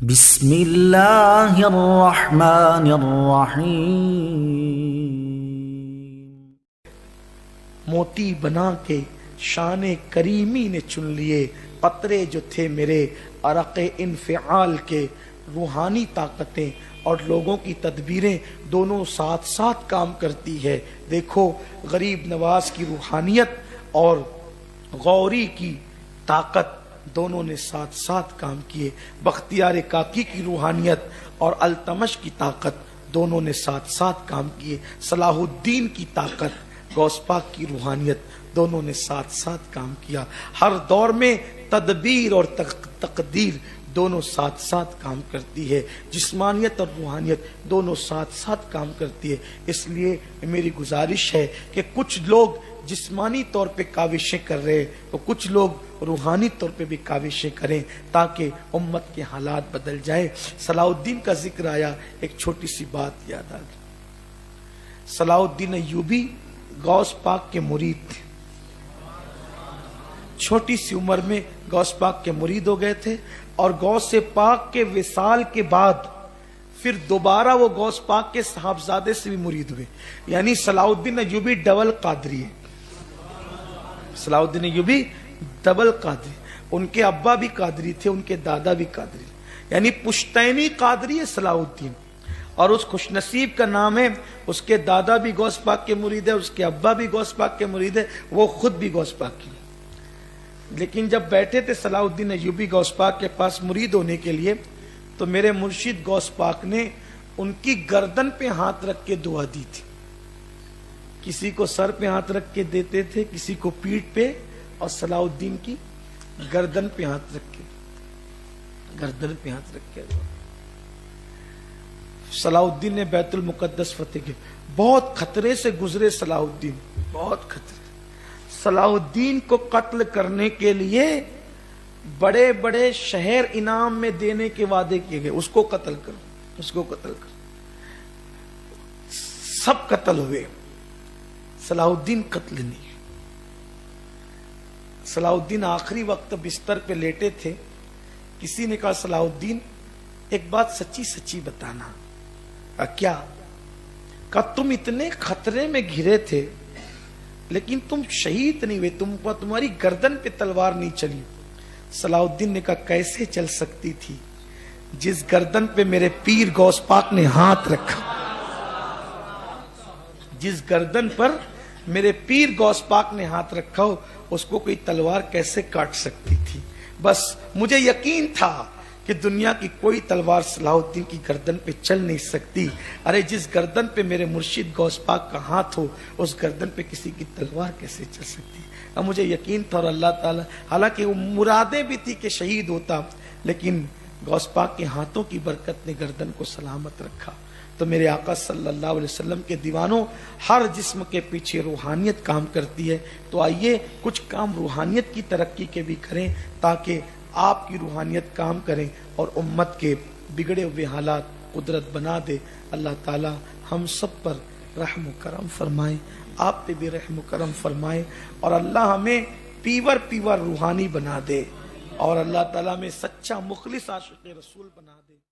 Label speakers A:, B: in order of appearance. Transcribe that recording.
A: بسم اللہ الرحمن الرحیم۔
B: موتی بنا کے شان کریمی نے چن لیے، قطرے جو تھے میرے عرق انفعال کے، روحانی طاقتیں اور لوگوں کی تدبیریں دونوں ساتھ ساتھ کام کرتی ہے۔ دیکھو غریب نواز کی روحانیت اور غوری کی طاقت دونوں نے ساتھ ساتھ کام کیے، بختیار کاکی کی روحانیت اور التمش کی طاقت دونوں نے ساتھ ساتھ کام کیے، صلاح الدین کی طاقت، غوث پاک کی روحانیت دونوں نے ساتھ ساتھ کام کیا۔ ہر دور میں تدبیر اور تقدیر دونوں ساتھ ساتھ کام کرتی ہے، جسمانیت اور روحانیت دونوں ساتھ ساتھ کام کرتی ہے۔ اس لیے میری گزارش ہے کہ کچھ لوگ جسمانی طور پہ کاوشیں کر رہے تو کچھ لوگ روحانی طور پہ بھی کاوشیں کریں تاکہ امت کے حالات بدل جائیں۔ صلاح الدین کا ذکر آیا، ایک چھوٹی سی بات یاد آ گئی۔ صلاح الدین ایوبی غوث پاک کے مرید تھے، چھوٹی سی عمر میں غوث پاک کے مرید ہو گئے تھے، اور غوث پاک کے وصال کے بعد پھر دوبارہ وہ غوث پاک کے صاحبزادے سے بھی مرید ہوئے، یعنی صلاح الدین ایوبی ڈبل قادری ہے۔ صلاح الدین ایوبی ڈبل قادری، ان کے ابا بھی قادری تھے، ان کے دادا بھی قادری، یعنی پشتینی قادری ہے صلاح الدین، اور اس خوش نصیب کا نام ہے، اس کے دادا بھی غوث پاک کے مرید ہے، اس کے ابا بھی غوث پاک کے مرید ہے، وہ خود بھی غوث پاک کی۔ لیکن جب بیٹھے تھے صلاح الدین ایوبی غوث پاک کے پاس مرید ہونے کے لیے، تو میرے مرشد غوث پاک نے ان کی گردن پہ ہاتھ رکھ کے دعا دی تھی۔ کسی کو سر پہ ہاتھ رکھ کے دیتے تھے، کسی کو پیٹھ پہ، اور صلاح الدین کی گردن پہ ہاتھ رکھ کے، گردن پہ ہاتھ رکھ کے صلاح الدین نے بیت المقدس فتح کی۔ بہت خطرے سے گزرے صلاح الدین، بہت خطرے۔ صلاح الدین کو قتل کرنے کے لیے بڑے بڑے شہر انعام میں دینے کے وعدے کیے گئے، اس کو قتل کرو، اس کو قتل کرو، سب قتل ہوئے، صلاح الدین قتل نہیں۔ صلاح الدین آخری وقت بستر پہ لیٹے تھے، کسی نے کہا صلاح الدین ایک بات سچی سچی بتانا۔ کیا؟ کہا تم اتنے خطرے میں گھرے تھے لیکن تم شہید نہیں ہوئے، تمہاری گردن پہ تلوار نہیں چلی۔ صلاح الدین نے کہا کیسے چل سکتی تھی، جس گردن پہ میرے پیر غوث پاک نے ہاتھ رکھا، جس گردن پر میرے پیر غوث پاک نے ہاتھ رکھا ہو، اس کو کوئی تلوار کیسے کاٹ سکتی تھی۔ بس مجھے یقین تھا کہ دنیا کی کوئی تلوار صلاح الدین کی گردن پہ چل نہیں سکتی۔ ارے جس گردن پہ میرے مرشد غوث پاک کا ہاتھ ہو، اس گردن پہ کسی کی تلوار کیسے چل سکتی؟ اب مجھے یقین تھا، اور اللہ تعالیٰ حالانکہ وہ مرادیں بھی تھی کہ شہید ہوتا، لیکن غوث پاک کے ہاتھوں کی برکت نے گردن کو سلامت رکھا۔ تو میرے آقا صلی اللہ علیہ وسلم کے دیوانوں، ہر جسم کے پیچھے روحانیت کام کرتی ہے، تو آئیے کچھ کام روحانیت کی ترقی کے بھی کریں تاکہ آپ کی روحانیت کام کریں اور امت کے بگڑے ہوئے حالات قدرت بنا دے۔ اللہ تعالی ہم سب پر رحم و کرم فرمائے، آپ پہ بھی رحم و کرم فرمائے، اور اللہ ہمیں پیور روحانی بنا دے، اور اللہ تعالی میں سچا مخلص عاشق رسول بنا دے۔